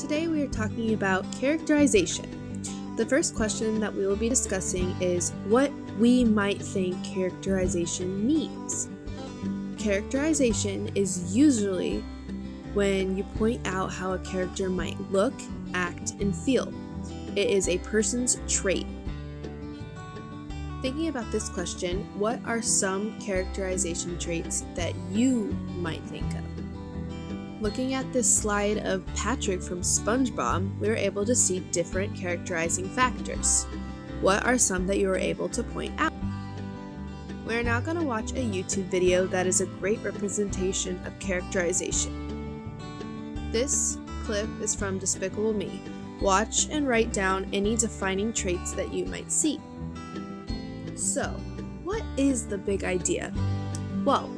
Today we are talking about characterization. The first question that we will be discussing is what we might think characterization means. Characterization is usually when you point out how a character might look, act, and feel. It is a person's trait. Thinking about this question, what are some characterization traits that you might think of? Looking at this slide of Patrick from SpongeBob, we were able to see different characterizing factors. What are some that you were able to point out? We are now going to watch a YouTube video that is a great representation of characterization. This clip is from Despicable Me. Watch and write down any defining traits that you might see. So, what is the big idea? Well,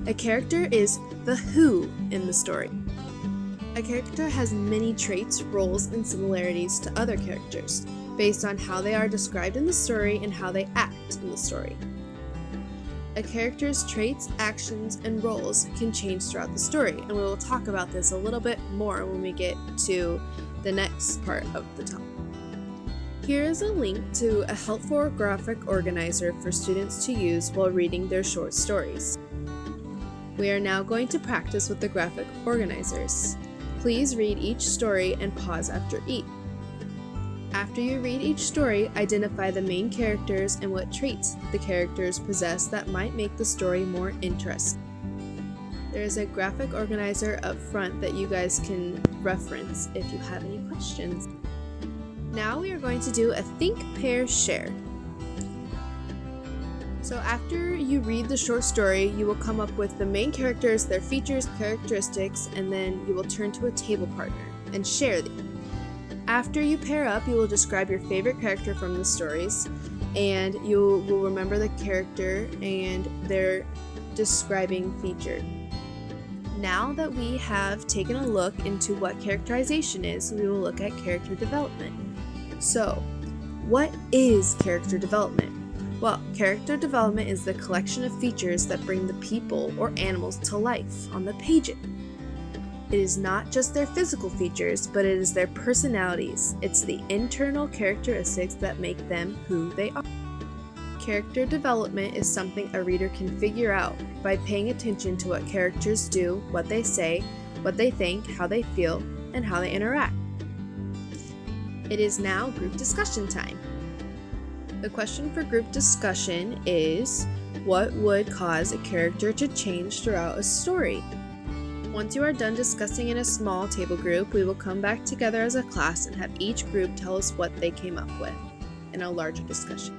a character is the who in the story. A character has many traits, roles, and similarities to other characters, based on how they are described in the story and how they act in the story. A character's traits, actions, and roles can change throughout the story, and we will talk about this a little bit more when we get to the next part of the topic. Here is a link to a helpful graphic organizer for students to use while reading their short stories. We are now going to practice with the graphic organizers. Please read each story and pause after each. After you read each story, identify the main characters and what traits the characters possess that might make the story more interesting. There is a graphic organizer up front that you guys can reference if you have any questions. Now we are going to do a think, pair, share. So after you read the short story, you will come up with the main characters, their features, characteristics, and then you will turn to a table partner and share them. After you pair up, you will describe your favorite character from the stories, and you will remember the character and their describing feature. Now that we have taken a look into what characterization is, we will look at character development. So, what is character development? Well, character development is the collection of features that bring the people or animals to life on the pages. It is not just their physical features, but it is their personalities. It's the internal characteristics that make them who they are. Character development is something a reader can figure out by paying attention to what characters do, what they say, what they think, how they feel, and how they interact. It is now group discussion time. The question for group discussion is, what would cause a character to change throughout a story? Once you are done discussing in a small table group, we will come back together as a class and have each group tell us what they came up with in a larger discussion.